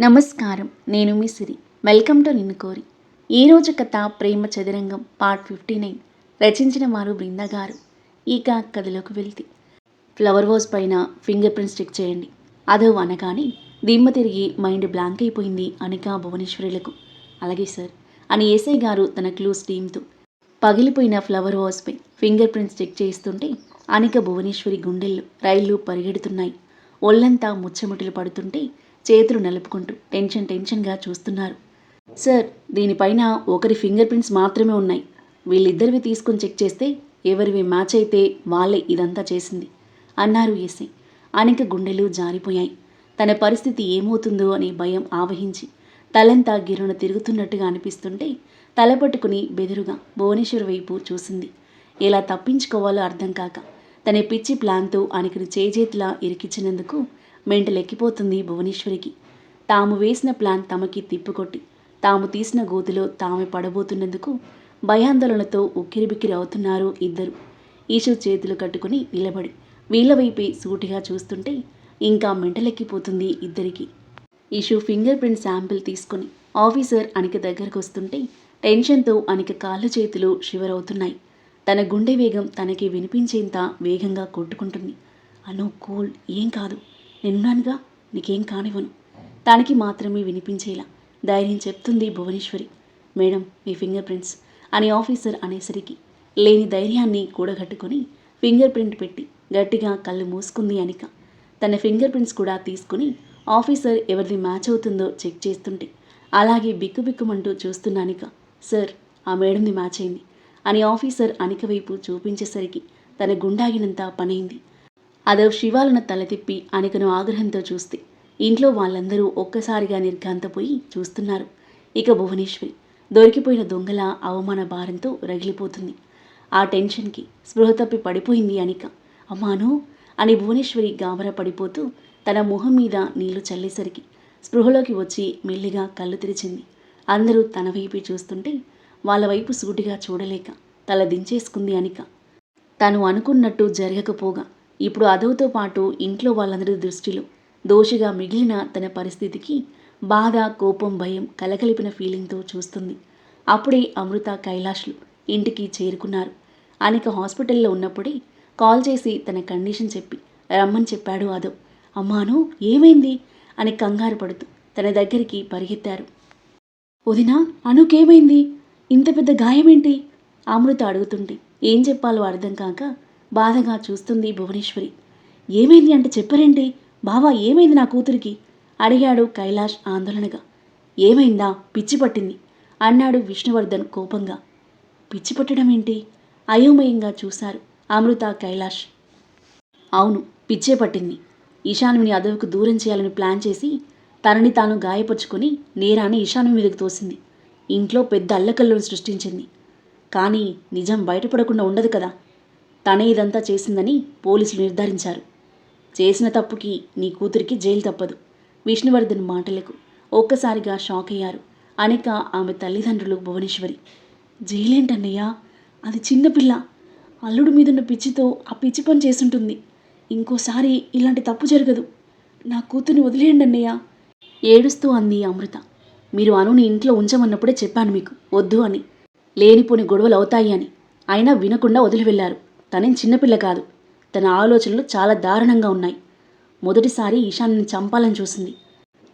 నమస్కారం. నేను మీ సిరి. Welcome to నిన్ను కోరి. ఈరోజు కథ ప్రేమ చదరంగం పార్ట్ 59. రచించిన వారు బృందా గారు. ఇక కథలోకి వెళ్తే, ఫ్లవర్ వాజ్ పైన ఫింగర్ ప్రింట్స్ చెక్ చేయండి. అదో అనగానే దిమ్మ తిరిగి మైండ్ బ్లాంక్ అయిపోయింది అనిక భువనేశ్వరులకు. అలాగే సార్ అని ఏసై గారు తన క్లూస్ టీంతో పగిలిపోయిన ఫ్లవర్ వాజ్పై ఫింగర్ ప్రింట్స్ చెక్ చేస్తుంటే అనిక భువనేశ్వరి గుండెల్లో రైళ్లు పరిగెడుతున్నాయి. ఒళ్ళంతా ముచ్చముటలు పడుతుంటే చేతులు నలుపుకుంటూ టెన్షన్గా చూస్తున్నారు. సార్, దీనిపైన ఒకరి ఫింగర్ ప్రింట్స్ మాత్రమే ఉన్నాయి. వీళ్ళిద్దరివి తీసుకుని చెక్ చేస్తే ఎవరివి మ్యాచ్ అయితే వాళ్ళే ఇదంతా చేసింది అన్నారు ఎస్ఐ. అనిక గుండెలు జారిపోయాయి. తన పరిస్థితి ఏమవుతుందో అని భయం ఆవహించి తలంతా గిరున తిరుగుతున్నట్టుగా అనిపిస్తుంటే తల పట్టుకుని బెదురుగా భువనేశ్వర్ వైపు చూసింది. ఎలా తప్పించుకోవాలో అర్థం కాక తన పిచ్చి ప్లాన్తో అనికని చేజేతిలా ఇరికించినందుకు మెంటలెక్కిపోతుంది భువనేశ్వరికి. తాము వేసిన ప్లాన్ తమకి తిప్పుకొట్టి తాము తీసిన గోతిలో తామే పడబోతున్నందుకు భయాందోళనతో ఉక్కిరిబిక్కిరి అవుతున్నారు ఇద్దరు. ఈషు చేతులు కట్టుకుని నిలబడి వీళ్ళ వైపే సూటిగా చూస్తుంటే ఇంకా మెంటలెక్కిపోతుంది ఇద్దరికి. ఈషు ఫింగర్ ప్రింట్ శాంపిల్ తీసుకుని ఆఫీసర్ అనిక దగ్గరకు వస్తుంటే టెన్షన్తో అనిక కాళ్ళు చేతులు షివర్ అవుతున్నాయి. తన గుండె వేగం తనకి వినిపించేంత వేగంగా కొట్టుకుంటుంది. అను కూల్, ఏం కాదు, నేనున్నానుగా, నీకేం కానివ్వను. తనకి మాత్రమే వినిపించేలా ధైర్యం చెప్తుంది భువనేశ్వరి. మేడం, మీ ఫింగర్ ప్రింట్స్ అని ఆఫీసర్ అనేసరికి లేని ధైర్యాన్ని కూడగట్టుకొని ఫింగర్ ప్రింట్ పెట్టి గట్టిగా కళ్ళు మూసుకుంది అనిక. తన ఫింగర్ ప్రింట్స్ కూడా తీసుకుని ఆఫీసర్ ఎవరిది మ్యాచ్ అవుతుందో చెక్ చేస్తుంటే అలాగే బిక్కుబిక్కుమంటూ చూస్తున్న అనిక, సార్, ఆ మేడంది మ్యాచ్ అయింది అని ఆఫీసర్ అనిక వైపు చూపించేసరికి తన గుండాగినంత పనైంది. అదో శివాలన తల తిప్పి అనికను ఆగ్రహంతో చూస్తే ఇంట్లో వాళ్ళందరూ ఒక్కసారిగా నిర్ఘాంతపోయి చూస్తున్నారు. ఇక భువనేశ్వరి దొరికిపోయిన దొంగల అవమాన భారంతో రగిలిపోతుంది. ఆ టెన్షన్కి స్పృహ తప్పి పడిపోయింది అనిక. అమ్మాను అని భువనేశ్వరి గాబరా పడిపోతూ తన మొహం మీద నీళ్లు చల్లేసరికి స్పృహలోకి వచ్చి మెల్లిగా కళ్ళు తెరిచింది. అందరూ తన వైపే చూస్తుంటే వాళ్ళ వైపు సూటిగా చూడలేక తల దించేసుకుంది అనిక. తను అనుకున్నట్టు జరగకపోగా ఇప్పుడు అదవుతో పాటు ఇంట్లో వాళ్ళందరి దృష్టిలో దోషిగా మిగిలిన తన పరిస్థితికి బాధ, కోపం, భయం కలగలిపిన ఫీలింగ్తో చూస్తుంది. అప్పుడే అమృత, కైలాష్లు ఇంటికి చేరుకున్నారు. అనిక హాస్పిటల్లో ఉన్నప్పుడే కాల్ చేసి తన కండిషన్ చెప్పి రమ్మని చెప్పాడు అదవ్. అమ్మాను, ఏమైంది అని కంగారు పడుతూ తన దగ్గరికి పరిగెత్తారు. వదినా, అనుకేమైంది? ఇంత పెద్ద గాయమేంటి? అమృత అడుగుతుంటే ఏం చెప్పాలో అర్థం కాక బాధగా చూస్తుంది భువనేశ్వరి. ఏమైంది అంటే చెప్పరేంటి? బావా, ఏమైంది నా కూతురికి అడిగాడు కైలాష్ ఆందోళనగా. ఏమైందా? పిచ్చి పట్టింది అన్నాడు విష్ణువర్ధన్ కోపంగా. పిచ్చి పట్టడం ఏంటి? అయోమయంగా చూశారు అమృత, కైలాష్. అవును, పిచ్చే పట్టింది. ఈశాన్విని అదవుకు దూరం చేయాలని ప్లాన్ చేసి తనని తాను గాయపరుచుకొని నేరాన్ని ఈశాన్వి మీదకు తోసింది. ఇంట్లో పెద్ద అల్లకల్లోని సృష్టించింది. కానీ నిజం బయటపడకుండా ఉండదు కదా. తనే ఇదంతా చేసిందని పోలీసులు నిర్ధారించారు. చేసిన తప్పుకి నీ కూతురికి జైలు తప్పదు. విష్ణువర్ధన్ మాటలకు ఒక్కసారిగా షాక్ అయ్యారు అనిక, ఆమె తల్లిదండ్రులు, భువనేశ్వరి. జైలేంటన్నయ్యా? అది చిన్నపిల్ల. అల్లుడు మీదున్న పిచ్చితో ఆ పిచ్చి పని చేసుంటుంది. ఇంకోసారి ఇలాంటి తప్పు జరగదు. నా కూతుర్ని వదిలేయండి అన్నయ్య ఏడుస్తూ అంది అమృత. మీరు అనుని ఇంట్లో ఉంచమన్నప్పుడే చెప్పాను మీకు వద్దు అని, లేనిపోని గొడవలు అవుతాయి అని. అయినా వినకుండా వదిలి వెళ్ళారు. తనేం చిన్నపిల్ల కాదు. తన ఆలోచనలు చాలా దారుణంగా ఉన్నాయి. మొదటిసారి ఈశాన్యని చంపాలని చూసింది.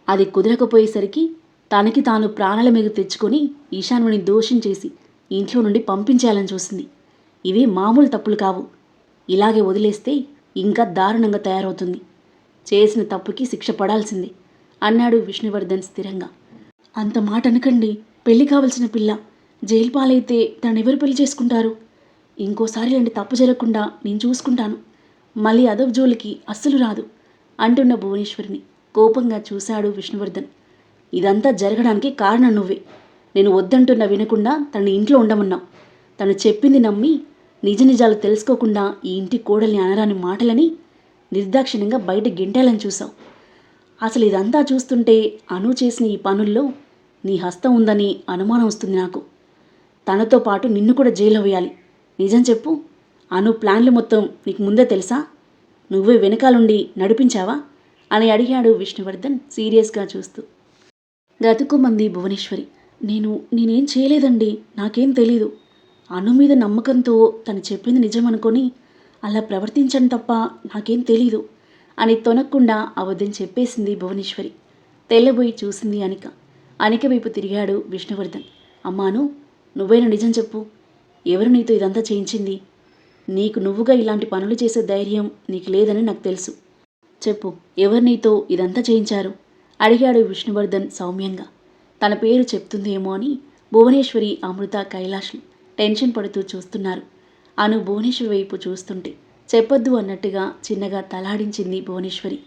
అది కుదరకపోయేసరికి తనకి తాను ప్రాణాల మీద తెచ్చుకొని ఈశాన్యని దోషం చేసి ఇంట్లో నుండి పంపించేయాలని చూసింది. ఇవి మామూలు తప్పులు కావు. ఇలాగే వదిలేస్తే ఇంకా దారుణంగా తయారవుతుంది. చేసిన తప్పుకి శిక్ష పడాల్సిందే అన్నాడు విష్ణువర్ధన్ స్థిరంగా. అంత మాట అనకండి. పెళ్లి కావలసిన పిల్ల. జైలు పాలైతే తనెవరు పెళ్లి చేసుకుంటారు? ఇంకోసారి ఇలాంటి తప్పు జరగకుండా నేను చూసుకుంటాను. మళ్ళీ అదవ్ జోలికి అస్సలు రాదు అంటున్న భువనేశ్వరిని కోపంగా చూశాడు విష్ణువర్ధన్. ఇదంతా జరగడానికి కారణం నువ్వే. నేను వద్దంటున్నా వినకుండా తనని ఇంట్లో ఉండమన్నావు. తను చెప్పింది నమ్మి నిజ నిజాలు తెలుసుకోకుండా ఈ ఇంటి కోడల్ని అనరాని మాటలని నిర్దాక్షిణ్యంగా బయట గెంటేయాలని చూసావు. అసలు ఇదంతా చూస్తుంటే అను చేసిన ఈ పనుల్లో నీ హస్తం ఉందని అనుమానం వస్తుంది నాకు. తనతో పాటు నిన్ను కూడా జైలు వేయాలి. నిజం చెప్పు, అను ప్లాన్లు మొత్తం నీకు ముందే తెలుసా? నువ్వే వెనకాలండి నడిపించావా అని అడిగాడు విష్ణువర్ధన్ సీరియస్గా చూస్తూ. గతుకుమంది భువనేశ్వరి. నేనేం చేయలేదండి. నాకేం తెలీదు. అను మీద నమ్మకంతో తను చెప్పింది నిజమనుకొని అలా ప్రవర్తించను తప్ప నాకేం తెలీదు అని తొనక్కుండా అబద్ధం చెప్పేసింది భువనేశ్వరి. తెల్లబోయి చూసింది అనిక. అనిక వైపు తిరిగాడు విష్ణువర్ధన్. అమ్మాను, నువ్వైనా నిజం చెప్పు. ఎవరు నీతో ఇదంతా చేయించింది? నీకు నువ్వుగా ఇలాంటి పనులు చేసే ధైర్యం నీకు లేదని నాకు తెలుసు. చెప్పు, ఎవరు నీతో ఇదంతా చేయించారు? అడిగాడు విష్ణువర్ధన్ సౌమ్యంగా. తన పేరు చెప్తుందేమో అని భువనేశ్వరి, అమృత, కైలాష్లు టెన్షన్ పడుతూ చూస్తున్నారు. అను భువనేశ్వరి వైపు చూస్తుంటే చెప్పొద్దు అన్నట్టుగా చిన్నగా తలాడించింది భువనేశ్వరి.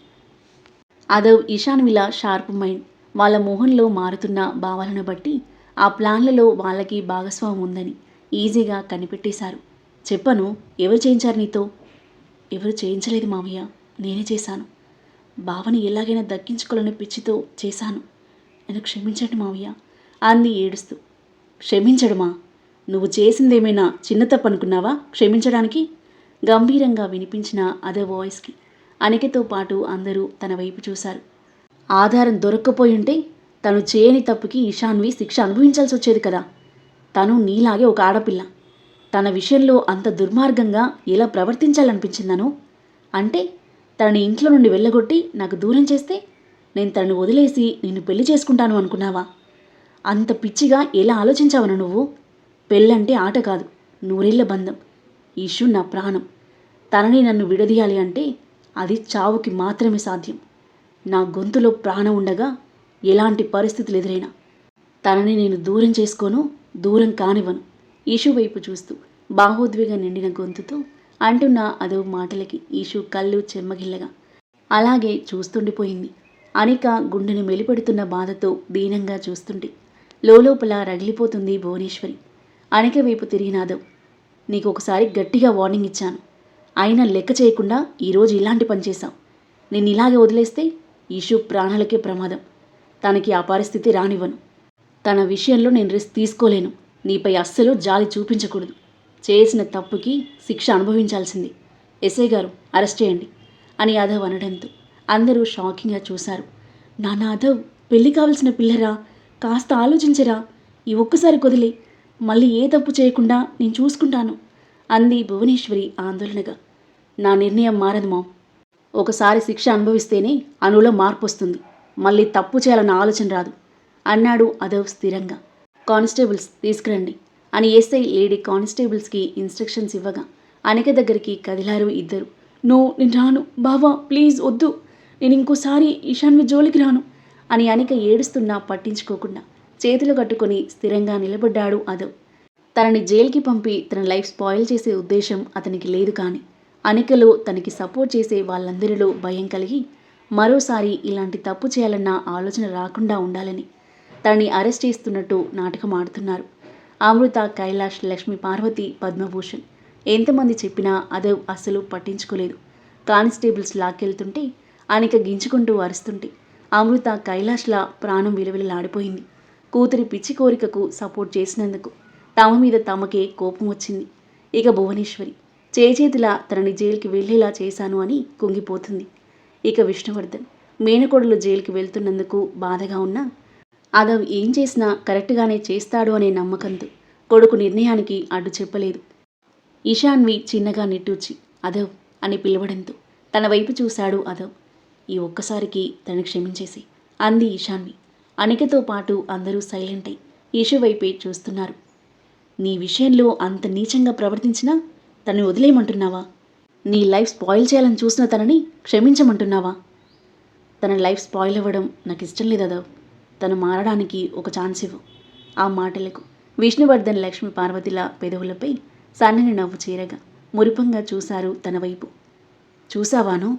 అదవ్, ఇషాన్విల షార్ప్ మైండ్. వాళ్ళ మోహన్లో మారుతున్న భావాలను బట్టి ఆ ప్లాన్లలో వాళ్ళకి భాగస్వామ్యం ఉందని ఈజీగా కనిపెట్టేశారు. చెప్పను, ఎవరు చేయించారు నీతో? ఎవరు చేయించలేదు మామయ్య, నేనే చేశాను. బావని ఎలాగైనా దక్కించుకోవాలని పిచ్చితో చేశాను. నన్ను క్షమించండి మావయ్య అంది ఏడుస్తూ. క్షమించడమా? నువ్వు చేసిందేమైనా చిన్న తప్పు అనుకున్నావా క్షమించడానికి? గంభీరంగా వినిపించిన అదే వాయిస్కి అనికతో పాటు అందరూ తన వైపు చూశారు. ఆధారం దొరక్కపోయి ఉంటే తను చేయని తప్పుకి ఇషాన్వి శిక్ష అనుభవించాల్సి వచ్చేది కదా. తను నీలాగే ఒక ఆడపిల్ల. తన విషయంలో అంత దుర్మార్గంగా ఎలా ప్రవర్తించాలనిపించిందను? అంటే తనని ఇంట్లో నుండి వెళ్ళగొట్టి నాకు దూరం చేస్తే నేను తనని వదిలేసి నిన్ను పెళ్లి చేసుకుంటాను అనుకున్నావా? అంత పిచ్చిగా ఎలా ఆలోచించావను నువ్వు? పెళ్ళంటే ఆట కాదు, నూరేళ్ల బంధం. ఈషు నా ప్రాణం. తనని నన్ను విడదీయాలి అంటే అది చావుకి మాత్రమే సాధ్యం. నా గొంతులో ప్రాణం ఉండగా ఎలాంటి పరిస్థితులు ఎదురైనా తనని నేను దూరం చేసుకోను, దూరం కానివ్వను. ఈషు వైపు చూస్తూ బాహోద్వేగం నిండిన గొంతుతో అంటున్న అదో మాటలకి ఈషు కళ్ళు చెమ్మగిల్లగా అలాగే చూస్తుండిపోయింది. అనిక గుండెను మెలిపెడుతున్న బాధతో దీనంగా చూస్తుంటే లోపల రగిలిపోతుంది భువనేశ్వరి. అనిక వైపు తిరిగినాదవ్. నీకు ఒకసారి గట్టిగా వార్నింగ్ ఇచ్చాను, అయినా లెక్క చేయకుండా ఈరోజు ఇలాంటి పని చేశావు. నేను ఇలాగే వదిలేస్తే ఈషు ప్రాణాలకే ప్రమాదం. తనకి ఆ పరిస్థితి రానివ్వను. తన విషయంలో నేను రిస్క్ తీసుకోలేను. నీపై అస్సలు జాలి చూపించకూడదు. చేసిన తప్పుకి శిక్ష అనుభవించాల్సింది. ఎస్ఐ గారు, అరెస్ట్ చేయండి అని అధవ్ అనడంతో అందరూ షాకింగ్గా చూశారు. నాన్న అధవ్, పెళ్లి కావలసిన పిల్లరా, కాస్త ఆలోచించరా. ఈ ఒక్కసారి కొదిలే, మళ్ళీ ఏ తప్పు చేయకుండా నేను చూసుకుంటాను అంది భువనేశ్వరి ఆందోళనగా. నా నిర్ణయం మారదు మామ్. ఒకసారి శిక్ష అనుభవిస్తేనే అనులో మార్పు వస్తుంది. మళ్ళీ తప్పు చేయాలన్న ఆలోచన రాదు అన్నాడు అధవ్ స్థిరంగా. కానిస్టేబుల్స్ తీసుకురండి అని ఎస్ఐ లేడీ కానిస్టేబుల్స్కి ఇన్స్ట్రక్షన్స్ ఇవ్వగా అనిక దగ్గరికి కదిలారు ఇద్దరు. నేను రాను బావా, ప్లీజ్ వద్దు. నేను ఇంకోసారి ఇషాన్వి జోలికి రాను అని అనిక ఏడుస్తున్నా పట్టించుకోకుండా చేతులు కట్టుకొని స్థిరంగా నిలబడ్డాడు అధవ్. తనని జైలుకి పంపి తన లైఫ్ స్పాయిల్ చేసే ఉద్దేశం అతనికి లేదు. కానీ అనికలో తనకి సపోర్ట్ చేసే వాళ్ళందరిలో భయం కలిగి మరోసారి ఇలాంటి తప్పు చేయాలన్న ఆలోచన రాకుండా ఉండాలని తనని అరెస్ట్ చేస్తున్నట్టు నాటకం ఆడుతున్నారు. అమృత, కైలాష్, లక్ష్మి, పార్వతి, పద్మభూషణ్ ఎంతమంది చెప్పినా అధవ్ అస్సలు పట్టించుకోలేదు. కానిస్టేబుల్స్ లాక్కెళ్తుంటే అనిక గించుకుంటూ అరుస్తుంటే అమృత, కైలాష్ల ప్రాణం విలువలాడిపోయింది. కూతురి పిచ్చి కోరికకు సపోర్ట్ చేసినందుకు తమ మీద తమకే కోపం వచ్చింది. ఇక భువనేశ్వరి చేతిలా తనని జైలుకి వెళ్ళేలా చేశాను అని కుంగిపోతుంది. ఇక విష్ణువర్ధన్ మేనకోడలు జైలుకి వెళ్తున్నందుకు బాధగా ఉన్నా అధవ్ ఏం చేసినా కరెక్ట్గానే చేస్తాడు అనే నమ్మకంతో కొడుకు నిర్ణయానికి అడ్డు చెప్పలేదు. ఇషాన్వి చిన్నగా నిట్టూర్చి అధవ్ అని పిలవడంతో తన వైపు చూశాడు అధవ్. ఈ ఒక్కసారికి తనని క్షమించేసి అంది ఇషాన్వి. అనికతో పాటు అందరూ సైలెంట్ అయి ఈషు వైపే చూస్తున్నారు. నీ విషయంలో అంత నీచంగా ప్రవర్తించినా తనని వదిలేయమంటున్నావా? నీ లైఫ్ స్పాయిల్ చేయాలని చూసిన తనని క్షమించమంటున్నావా? తన లైఫ్ స్పాయిల్ అవ్వడం నాకు ఇష్టం లేదు అధవ్. తను మారడానికి ఒక ఛాన్స్ ఇవ్వు. ఆ మాటలకు విష్ణువర్ధన్, లక్ష్మి, పార్వతిల పెదవులపై సన్నని నవ్వు చేరగా మురిపంగా చూశారు తన వైపు. చూసావాను,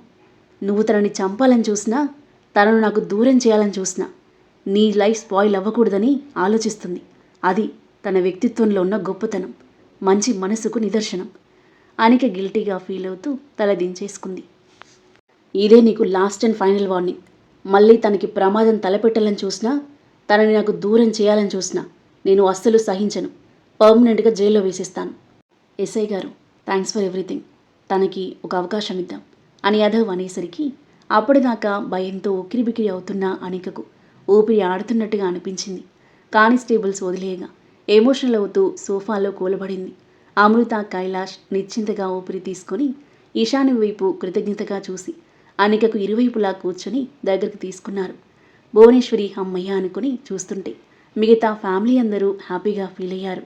నువ్వు తనని చంపాలని చూసినా, తనను నాకు దూరం చేయాలని చూసినా నీ లైఫ్ స్పాయిల్ అవ్వకూడదని ఆలోచిస్తుంది. అది తన వ్యక్తిత్వంలో ఉన్న గొప్పతనం, మంచి మనసుకు నిదర్శనం. అనిక గిల్టీగా ఫీల్ అవుతూ తల దించేసుకుంది. ఇదే నీకు లాస్ట్ అండ్ ఫైనల్ వార్నింగ్. మళ్ళీ తనకి ప్రమాదం తలపెట్టాలని చూసినా, తనని నాకు దూరం చేయాలని చూసినా నేను అస్సలు సహించను. పర్మనెంట్గా జైల్లో వేసేస్తాను. ఎస్ఐ గారు, థ్యాంక్స్ ఫర్ ఎవ్రీథింగ్. తనకి ఒక అవకాశం ఇద్దాం అని అధవ్ అనేసరికి అప్పటిదాకా భయంతో ఉక్కిరిబిక్కిరి అవుతున్న అనికకు ఊపిరి ఆడుతున్నట్టుగా అనిపించింది. కానిస్టేబుల్స్ వదిలేయగా ఎమోషనల్ అవుతూ సోఫాలో కూలబడింది. అమృత, కైలాష్ నిశ్చింతగా ఊపిరి తీసుకొని ఈశాన్వి వైపు కృతజ్ఞతగా చూసి అనికకు ఇరువైపులా కూర్చొని దగ్గరికి తీసుకున్నారు. భువనేశ్వరి అమ్మయ్య అనుకుని చూస్తుంటే మిగతా ఫ్యామిలీ అందరూ హ్యాపీగా ఫీల్ అయ్యారు.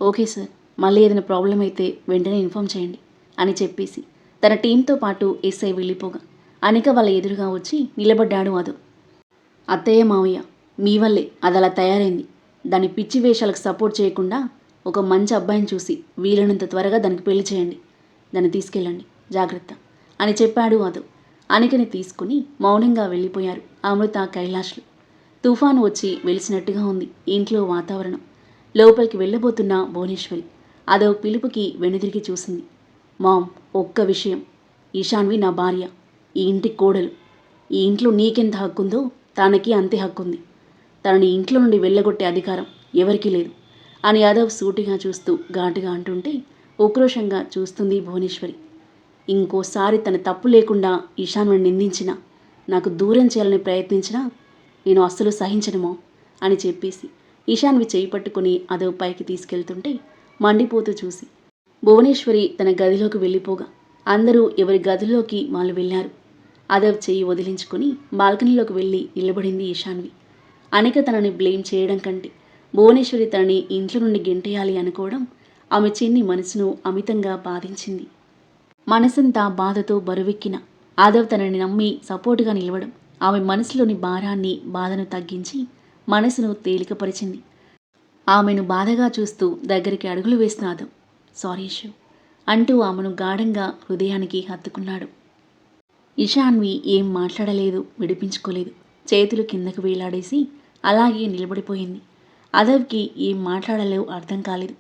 ఓకే సార్, మళ్ళీ ఏదైనా ప్రాబ్లం అయితే వెంటనే ఇన్ఫామ్ చేయండి అని చెప్పేసి తన టీంతో పాటు ఎస్ఐ వెళ్ళిపోగా అనిక వాళ్ళ ఎదురుగా వచ్చి నిలబడ్డాడు అదో. అత్తయ్య, మావయ్య, మీ వల్లే అది అలా తయారైంది. దాని పిచ్చి వేషాలకు సపోర్ట్ చేయకుండా ఒక మంచి అబ్బాయిని చూసి వీలైనంత త్వరగా దానికి పెళ్లి చేయండి. దాన్ని తీసుకెళ్ళండి, జాగ్రత్త అని చెప్పాడు అదో. అనికని తీసుకుని మౌనంగా వెళ్ళిపోయారు అమృత, కైలాష్లు. తుఫాను వచ్చి వెలిసినట్టుగా ఉంది ఇంట్లో వాతావరణం. లోపలికి వెళ్ళబోతున్న భువనేశ్వరి అదో పిలుపుకి వెనుదిరిగి చూసింది. మామ్, ఒక్క విషయం. ఈశాన్వి నా భార్య, ఈ ఇంటి కోడలు. ఈ ఇంట్లో నీకెంత హక్కుందో తనకి అంతే హక్కుంది. తనని ఇంట్లో నుండి వెళ్ళగొట్టే అధికారం ఎవరికీ లేదు అని యాదవ్ సూటిగా చూస్తూ ఘాటుగా అంటుంటే ఉక్రోషంగా చూస్తుంది భువనేశ్వరి. ఇంకోసారి తన తప్పు లేకుండా ఈశాన్విని నిందించినా, నాకు దూరం చేయాలని ప్రయత్నించినా నేను అస్సలు సహించనుమో అని చెప్పేసి ఈశాన్వి చేయి పట్టుకుని అదో పైకి తీసుకెళ్తుంటే మండిపోతూ చూసి భువనేశ్వరి తన గదిలోకి వెళ్ళిపోగా అందరూ ఎవరి గదిలోకి వాళ్ళు వెళ్ళారు. అదవ్ చెయ్యి వదిలించుకుని బాల్కనీలోకి వెళ్ళి నిలబడింది ఈశాన్వి. అనిక తనని బ్లేమ్ చేయడం కంటే భువనేశ్వరి తనని ఇంట్లో నుండి గెంటేయాలి అనుకోవడం ఆమె చిన్ని మనసును అమితంగా బాధించింది. మనసంతా బాధతో బరువెక్కిన ఆదవ్ తనని నమ్మి సపోర్టుగా నిలవడం ఆమె మనసులోని భారాన్ని, బాధను తగ్గించి మనసును తేలికపరిచింది. ఆమెను బాధగా చూస్తూ దగ్గరికి అడుగులు వేసిన ఆదవ్ సారీ ఇషు అంటూ ఆమెను గాఢంగా హృదయానికి హత్తుకున్నాడు. ఈశాన్వి ఏం మాట్లాడలేదు, విడిపించుకోలేదు. చేతులు కిందకు వేలాడేసి అలాగే నిలబడిపోయింది. అదవ్కి ఏం మాట్లాడాలో అర్థం కాలేదు.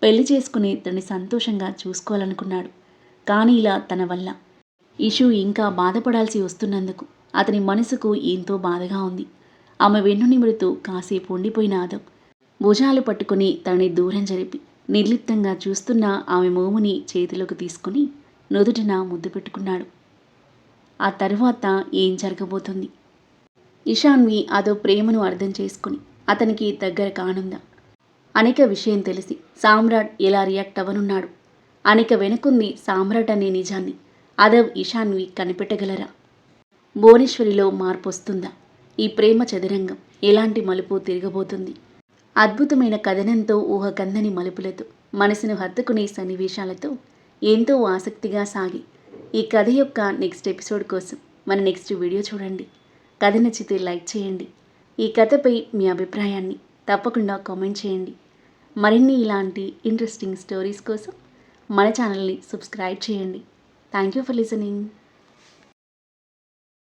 పెళ్లి చేసుకుని తనని సంతోషంగా చూసుకోవాలనుకున్నాడు. కానీ ఇలా తన వల్ల ఇషు ఇంకా బాధపడాల్సి వస్తున్నందుకు అతని మనసుకు ఎంతో బాధగా ఉంది. ఆమె వెన్ను నిమురుతూ కాసేపు ఉండిపోయిన అదవ్ భుజాలు పట్టుకుని తనని దూరం జరిపి నిర్లిప్తంగా చూస్తున్న ఆమె మోముని చేతిలోకి తీసుకుని నుదుటిన ముద్దు పెట్టుకున్నాడు. ఆ తరువాత ఏం జరగబోతుంది? ఈశాన్వి అదో ప్రేమను అర్థం చేసుకుని అతనికి దగ్గర కానుందా? అనిక విషయం తెలిసి సామ్రాట్ ఎలా రియాక్ట్ అవ్వనున్నాడు? అనిక వెనుకుంది సామ్రాట్ అనే నిజాన్ని అదవ్, ఈశాన్వి కనిపెట్టగలరా? భువనేశ్వరిలో మార్పు వస్తుందా? ఈ ప్రేమ చదరంగం ఎలాంటి మలుపు తిరగబోతుంది? అద్భుతమైన కథనంతో, ఊహకందని మలుపులతో, మనసును హత్తుకునే సన్నివేశాలతో ఎంతో ఆసక్తిగా సాగి ఈ కథ యొక్క నెక్స్ట్ ఎపిసోడ్ కోసం మన నెక్స్ట్ వీడియో చూడండి. కథ నచ్చితే లైక్ చేయండి. ఈ కథపై మీ అభిప్రాయాన్ని తప్పకుండా కామెంట్ చేయండి. మరిన్ని ఇలాంటి ఇంట్రెస్టింగ్ స్టోరీస్ కోసం మన ఛానల్ని సబ్స్క్రైబ్ చేయండి. Thank you for listening.